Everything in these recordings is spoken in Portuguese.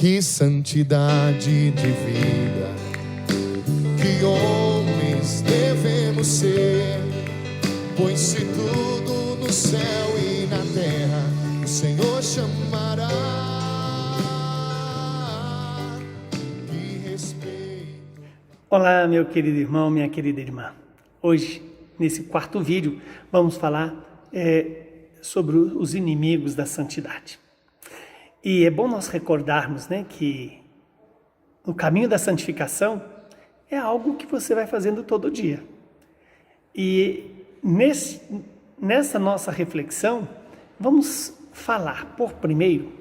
Que santidade de vida, que homens devemos ser, pois se tudo no céu e na terra o Senhor chamará. Que respeito. Olá, meu querido irmão, minha querida irmã. Hoje, nesse quarto vídeo, vamos falar sobre os inimigos da santidade. E é bom nós recordarmos, que o caminho da santificação é algo que você vai fazendo todo dia. E nessa nossa reflexão, vamos falar, por primeiro,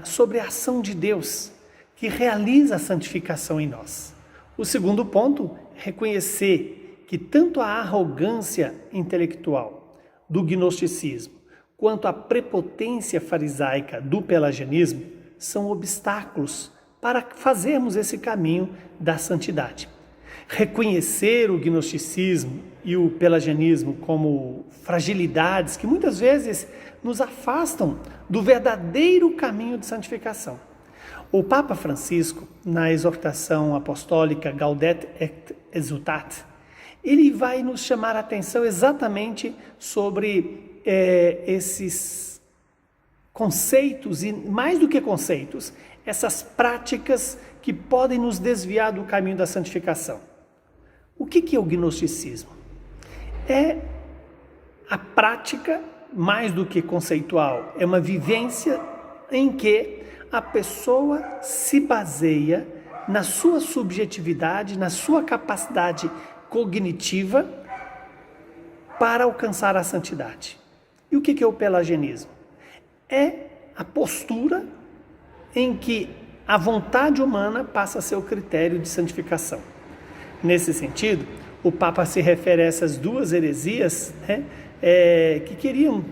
sobre a ação de Deus que realiza a santificação em nós. O segundo ponto, reconhecer que tanto a arrogância intelectual do gnosticismo quanto a prepotência farisaica do pelagianismo são obstáculos para fazermos esse caminho da santidade. Reconhecer o gnosticismo e o pelagianismo como fragilidades que muitas vezes nos afastam do verdadeiro caminho de santificação. O Papa Francisco, na exortação apostólica Gaudete et Exsultate, ele vai nos chamar a atenção exatamente sobre esses conceitos, e mais do que conceitos, essas práticas que podem nos desviar do caminho da santificação. O que é o gnosticismo? É a prática, mais do que conceitual, é uma vivência em que a pessoa se baseia na sua subjetividade, na sua capacidade cognitiva para alcançar a santidade. E o que é o pelagianismo? É a postura em que a vontade humana passa a ser o critério de santificação. Nesse sentido, o Papa se refere a essas duas heresias que queriam,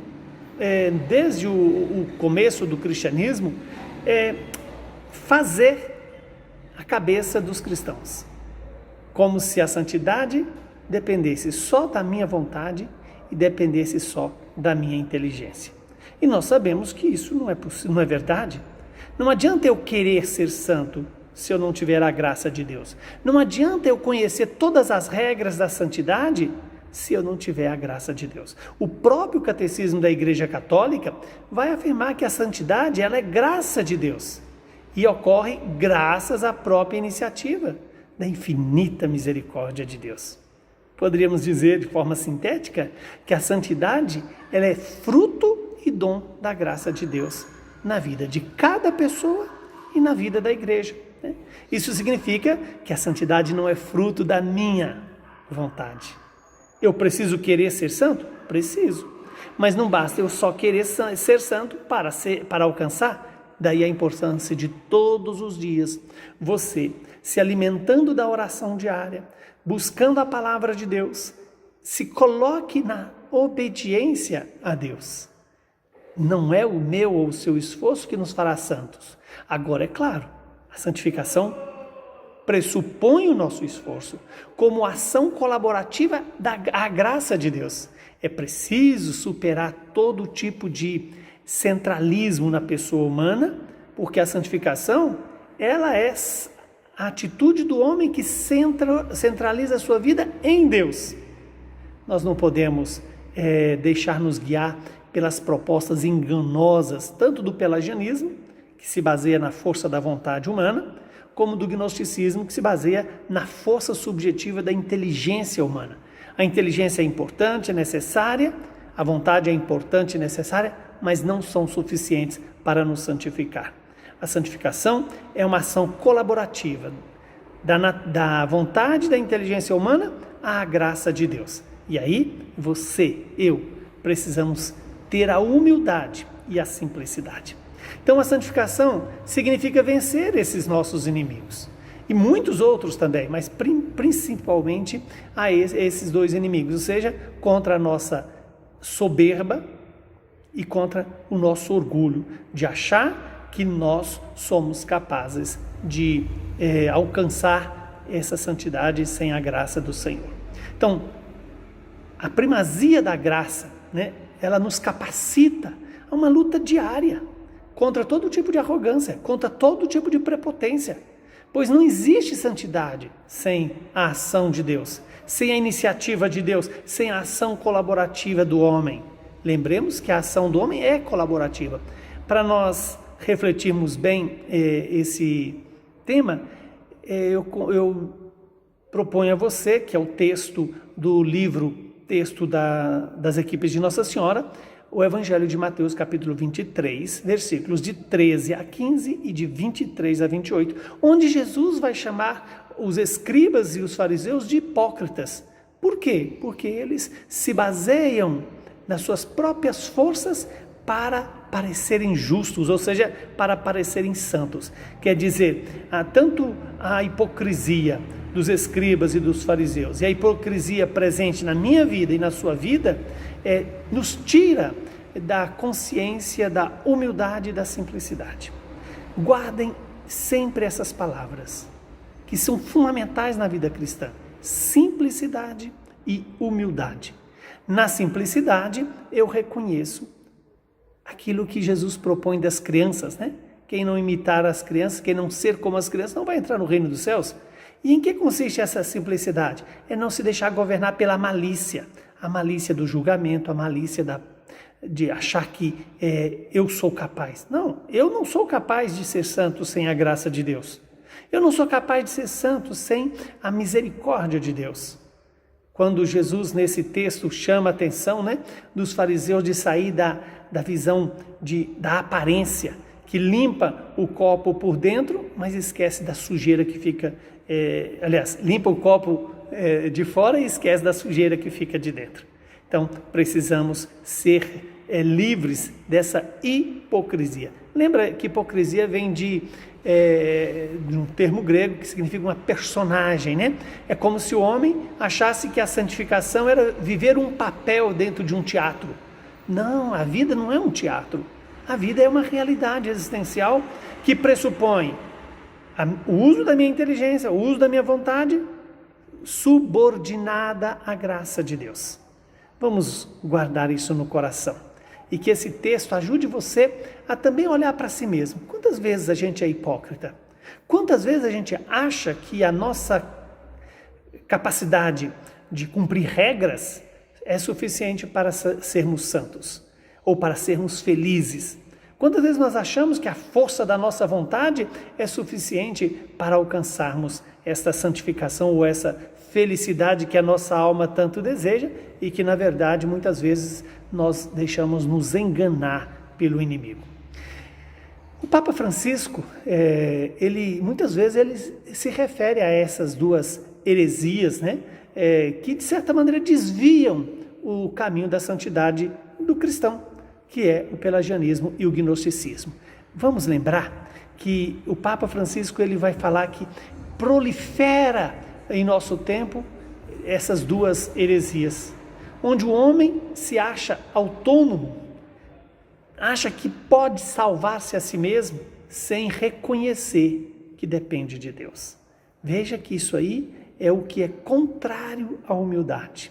desde o começo do cristianismo, fazer a cabeça dos cristãos, como se a santidade dependesse só da minha vontade e dependesse só da minha inteligência. E nós sabemos que isso não é verdade. Não adianta eu querer ser santo se eu não tiver a graça de Deus. Não adianta eu conhecer todas as regras da santidade se eu não tiver a graça de Deus. O próprio catecismo da Igreja Católica vai afirmar que a santidade ela é graça de Deus e ocorre graças à própria iniciativa da infinita misericórdia de Deus. Poderíamos dizer de forma sintética que a santidade ela é fruto e dom da graça de Deus na vida de cada pessoa e na vida da igreja. Isso significa que a santidade não é fruto da minha vontade. Eu preciso querer ser santo? Preciso. Mas não basta eu só querer ser santo para alcançar. Daí a importância de todos os dias você se alimentando da oração diária, buscando a palavra de Deus, se coloque na obediência a Deus. Não é o meu ou o seu esforço que nos fará santos. Agora, é claro, a santificação pressupõe o nosso esforço como ação colaborativa da graça de Deus. É preciso superar todo tipo de centralismo na pessoa humana, porque a santificação, ela é a atitude do homem que centraliza a sua vida em Deus. Nós não podemos deixar-nos guiar pelas propostas enganosas, tanto do pelagianismo, que se baseia na força da vontade humana, como do gnosticismo, que se baseia na força subjetiva da inteligência humana. A inteligência é importante, é necessária, a vontade é importante e necessária, mas não são suficientes para nos santificar. A santificação é uma ação colaborativa da vontade e da inteligência humana à graça de Deus. E aí, você, eu, precisamos ter a humildade e a simplicidade. Então, a santificação significa vencer esses nossos inimigos. E muitos outros também, mas principalmente a esses dois inimigos, ou seja, contra a nossa soberba e contra o nosso orgulho de achar que nós somos capazes de alcançar essa santidade sem a graça do Senhor. Então, a primazia da graça, ela nos capacita a uma luta diária contra todo tipo de arrogância, contra todo tipo de prepotência. Pois não existe santidade sem a ação de Deus, sem a iniciativa de Deus, sem a ação colaborativa do homem. Lembremos que a ação do homem é colaborativa. Para nós refletirmos bem esse tema, eu proponho a você, que é o texto do livro, texto das equipes de Nossa Senhora, o Evangelho de Mateus, capítulo 23, versículos de 13 a 15 e de 23 a 28, onde Jesus vai chamar os escribas e os fariseus de hipócritas. Por quê? Porque eles se baseiam nas suas próprias forças para parecerem justos, ou seja, para parecerem santos. Quer dizer, tanto a hipocrisia dos escribas e dos fariseus e a hipocrisia presente na minha vida e na sua vida nos tira da consciência, da humildade e da simplicidade. Guardem sempre essas palavras, que são fundamentais na vida cristã: simplicidade e humildade. Na simplicidade, eu reconheço aquilo que Jesus propõe das crianças, né? Quem não imitar as crianças, quem não ser como as crianças, não vai entrar no reino dos céus. E em que consiste essa simplicidade? É não se deixar governar pela malícia, a malícia do julgamento, a malícia de achar que eu sou capaz. Não, eu não sou capaz de ser santo sem a graça de Deus. Eu não sou capaz de ser santo sem a misericórdia de Deus. Quando Jesus, nesse texto, chama a atenção, né, dos fariseus de sair da visão da aparência, que limpa o copo por dentro, mas esquece da sujeira que fica... limpa o copo de fora e esquece da sujeira que fica de dentro. Então, precisamos ser livres dessa hipocrisia. Lembra que hipocrisia vem de um termo grego que significa uma personagem, né? É como se o homem achasse que a santificação era viver um papel dentro de um teatro. Não, a vida não é um teatro. A vida é uma realidade existencial que pressupõe o uso da minha inteligência, o uso da minha vontade, subordinada à graça de Deus. Vamos guardar isso no coração. E que esse texto ajude você a também olhar para si mesmo. Quantas vezes a gente é hipócrita? Quantas vezes a gente acha que a nossa capacidade de cumprir regras é suficiente para sermos santos ou para sermos felizes? Quantas vezes nós achamos que a força da nossa vontade é suficiente para alcançarmos esta santificação ou essa felicidade que a nossa alma tanto deseja e que, na verdade, muitas vezes nós deixamos nos enganar pelo inimigo. O Papa Francisco, muitas vezes ele se refere a essas duas heresias, né, que de certa maneira desviam o caminho da santidade do cristão, que é o pelagianismo e o gnosticismo. Vamos lembrar que o Papa Francisco ele vai falar que prolifera em nosso tempo essas duas heresias, onde o homem se acha autônomo, acha que pode salvar-se a si mesmo sem reconhecer que depende de Deus. Veja que isso aí é o que é contrário à humildade,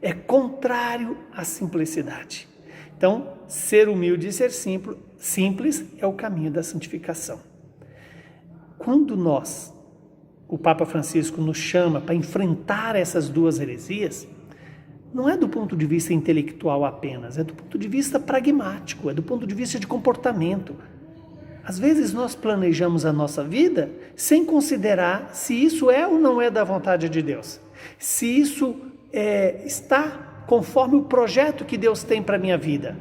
é contrário à simplicidade. Então, ser humilde e ser simples é o caminho da santificação. Quando o Papa Francisco nos chama para enfrentar essas duas heresias, não é do ponto de vista intelectual apenas, é do ponto de vista pragmático, é do ponto de vista de comportamento. Às vezes nós planejamos a nossa vida sem considerar se isso é ou não é da vontade de Deus, se isso está conforme o projeto que Deus tem para a minha vida.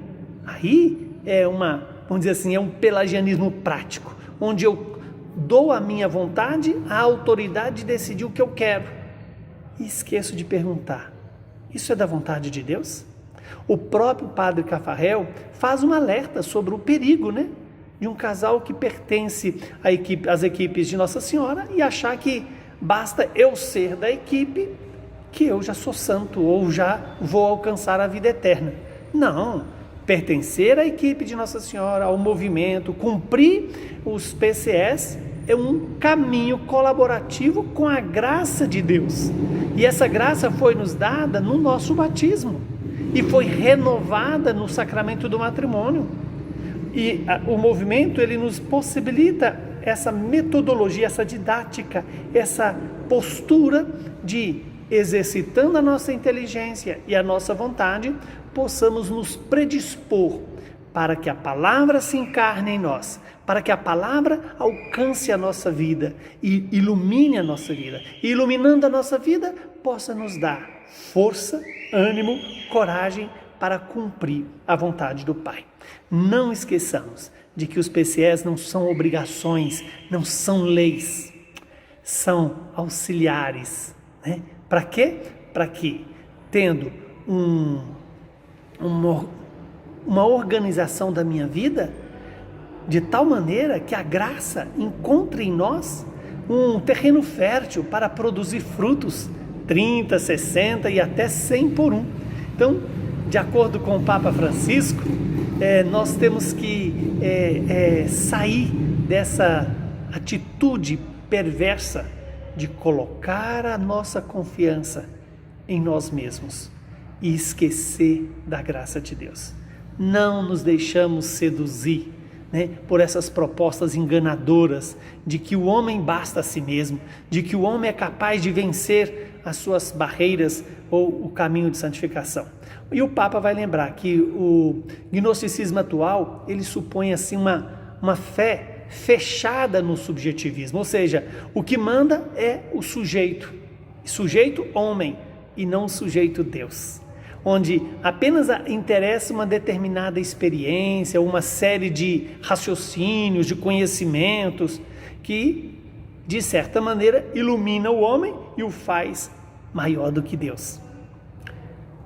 Aí vamos dizer assim, é um pelagianismo prático, onde eu dou à minha vontade a autoridade de decidir o que eu quero. E esqueço de perguntar, isso é da vontade de Deus? O próprio padre Cafarel faz um alerta sobre o perigo, né, de um casal que pertence às equipes de Nossa Senhora e achar que basta eu ser da equipe que eu já sou santo ou já vou alcançar a vida eterna. Não, pertencer à equipe de Nossa Senhora, ao movimento, cumprir os PCS é um caminho colaborativo com a graça de Deus. E essa graça foi nos dada no nosso batismo e foi renovada no sacramento do matrimônio. o movimento, ele nos possibilita essa metodologia, essa didática, essa postura de, exercitando a nossa inteligência e a nossa vontade, possamos nos predispor para que a palavra se encarne em nós, para que a palavra alcance a nossa vida e ilumine a nossa vida. E iluminando a nossa vida, possa nos dar força, ânimo, coragem para cumprir a vontade do Pai. Não esqueçamos de que os PCEs não são obrigações, não são leis, são auxiliares, né? Para quê? Para que, tendo uma organização da minha vida, de tal maneira que a graça encontre em nós um terreno fértil para produzir frutos, 30, 60 e até 100 por um. Então, de acordo com o Papa Francisco, nós temos que sair dessa atitude perversa de colocar a nossa confiança em nós mesmos e esquecer da graça de Deus. Não nos deixamos seduzir, né, por essas propostas enganadoras de que o homem basta a si mesmo, de que o homem é capaz de vencer as suas barreiras ou o caminho de santificação. E o Papa vai lembrar que o gnosticismo atual, ele supõe assim uma fé fechada no subjetivismo, ou seja, o que manda é o sujeito homem e não o sujeito Deus, onde apenas interessa uma determinada experiência, uma série de raciocínios, de conhecimentos, que, de certa maneira, ilumina o homem e o faz maior do que Deus.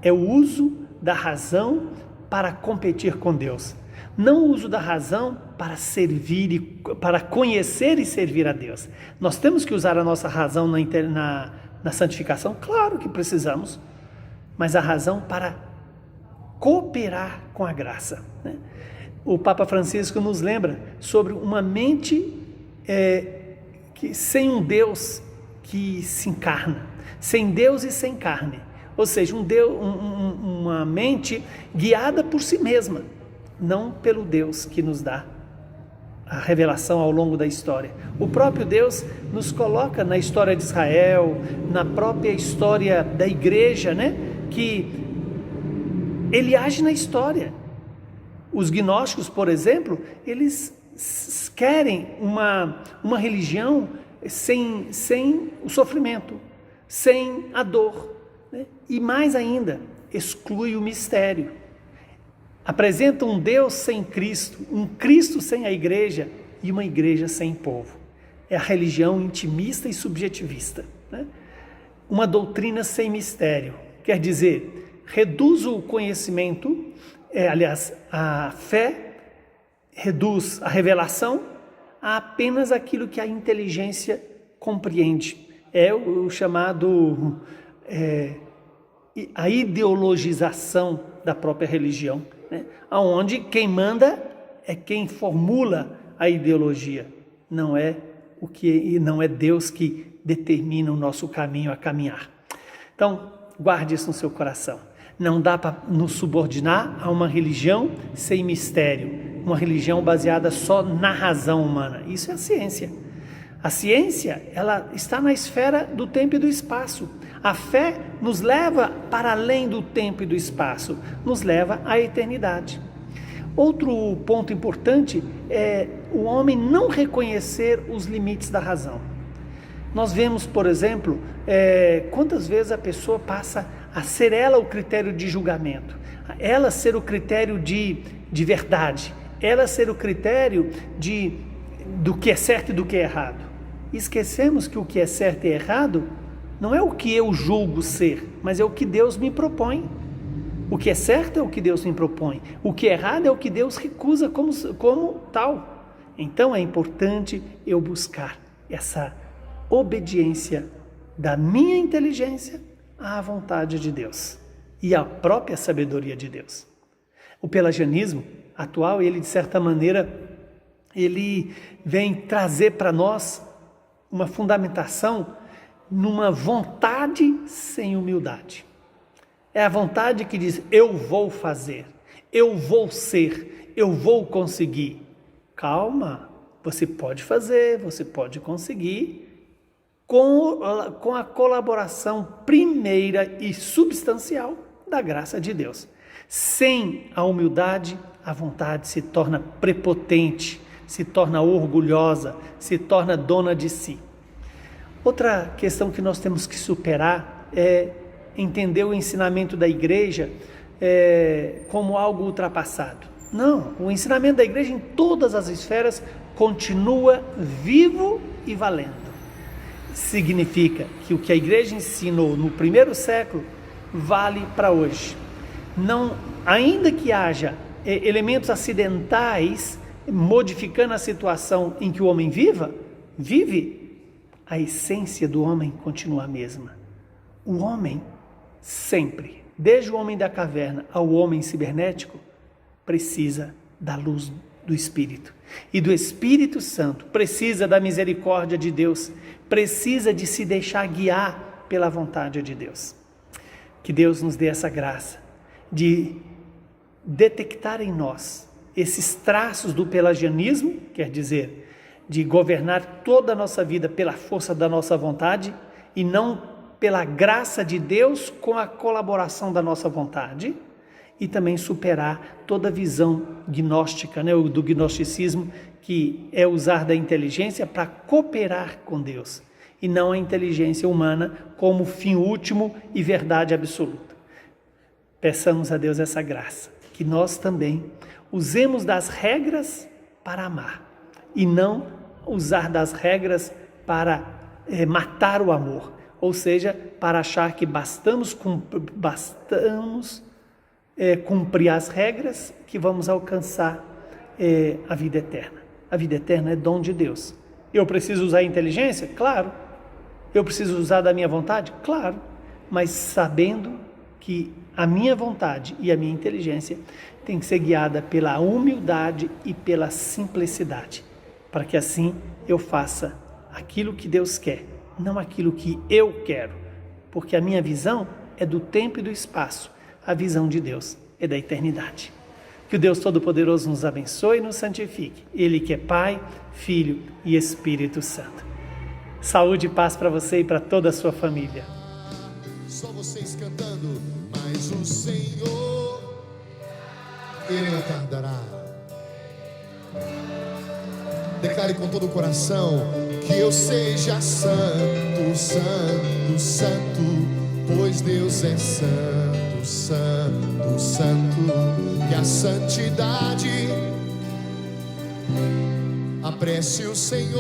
É o uso da razão para competir com Deus, não o uso da razão para servir, para conhecer e servir a Deus. Nós temos que usar a nossa razão na santificação? Claro que precisamos, mas a razão para cooperar com a graça, né? O Papa Francisco nos lembra sobre uma mente que sem um Deus que se encarna, sem Deus e sem carne, ou seja, uma mente guiada por si mesma, não pelo Deus que nos dá a revelação ao longo da história. O próprio Deus nos coloca na história de Israel, na própria história da igreja, né? Que ele age na história. Os gnósticos, por exemplo, eles querem uma religião sem o sofrimento, sem a dor, né? E mais ainda, exclui o mistério. Apresenta um Deus sem Cristo, um Cristo sem a igreja e uma igreja sem povo. É a religião intimista e subjetivista, né? Uma doutrina sem mistério. Quer dizer, reduz o conhecimento, a fé, reduz a revelação a apenas aquilo que a inteligência compreende. É o chamado, a ideologização da própria religião, né? Onde quem manda é quem formula a ideologia, não é Deus que determina o nosso caminho a caminhar. Então, guarde isso no seu coração. Não dá para nos subordinar a uma religião sem mistério, uma religião baseada só na razão humana. Isso é a ciência. A ciência, ela está na esfera do tempo e do espaço. A fé nos leva para além do tempo e do espaço, nos leva à eternidade. Outro ponto importante é o homem não reconhecer os limites da razão. Nós vemos, por exemplo, quantas vezes a pessoa passa a ser ela o critério de julgamento, ela ser o critério de verdade, ela ser o critério do que é certo e do que é errado. Esquecemos que o que é certo e errado não é o que eu julgo ser, mas é o que Deus me propõe. O que é certo é o que Deus me propõe, o que é errado é o que Deus recusa como tal. Então é importante eu buscar essa obediência da minha inteligência à vontade de Deus e à própria sabedoria de Deus. O pelagianismo atual, ele de certa maneira, ele vem trazer para nós uma fundamentação numa vontade sem humildade. É a vontade que diz, eu vou fazer, eu vou ser, eu vou conseguir. Calma, você pode fazer, você pode conseguir com a colaboração primeira e substancial da graça de Deus. Sem a humildade, a vontade se torna prepotente, se torna orgulhosa, se torna dona de si. Outra questão que nós temos que superar é entender o ensinamento da igreja como algo ultrapassado. Não, o ensinamento da igreja em todas as esferas continua vivo e valendo. Significa que o que a igreja ensinou no primeiro século vale para hoje. Não, ainda que haja elementos acidentais modificando a situação em que o homem vive, a essência do homem continua a mesma. O homem sempre, desde o homem da caverna ao homem cibernético, precisa da luz do Espírito. E do Espírito Santo, precisa da misericórdia de Deus, precisa de se deixar guiar pela vontade de Deus. Que Deus nos dê essa graça de detectar em nós esses traços do pelagianismo, quer dizer, de governar toda a nossa vida pela força da nossa vontade e não pela graça de Deus com a colaboração da nossa vontade, e também superar toda a visão gnóstica, do gnosticismo, que é usar da inteligência para cooperar com Deus, e não a inteligência humana como fim último e verdade absoluta. Peçamos a Deus essa graça, que nós também usemos das regras para amar, e não usar das regras para matar o amor, ou seja, para achar que bastamos cumprir as regras que vamos alcançar a vida eterna. A vida eterna é dom de Deus. Eu preciso usar a inteligência? Claro. Eu preciso usar da minha vontade? Claro. Mas sabendo que a minha vontade e a minha inteligência tem que ser guiada pela humildade e pela simplicidade, para que assim eu faça aquilo que Deus quer, não aquilo que eu quero, porque a minha visão é do tempo e do espaço, a visão de Deus é da eternidade. Que o Deus Todo-Poderoso nos abençoe e nos santifique, Ele que é Pai, Filho e Espírito Santo. Saúde e paz para você e para toda a sua família. Só vocês cantando, mas o Senhor, Ele não tardará. Declare com todo o coração que eu seja santo, santo, santo, pois Deus é santo, santo, santo, e a santidade apresse o Senhor.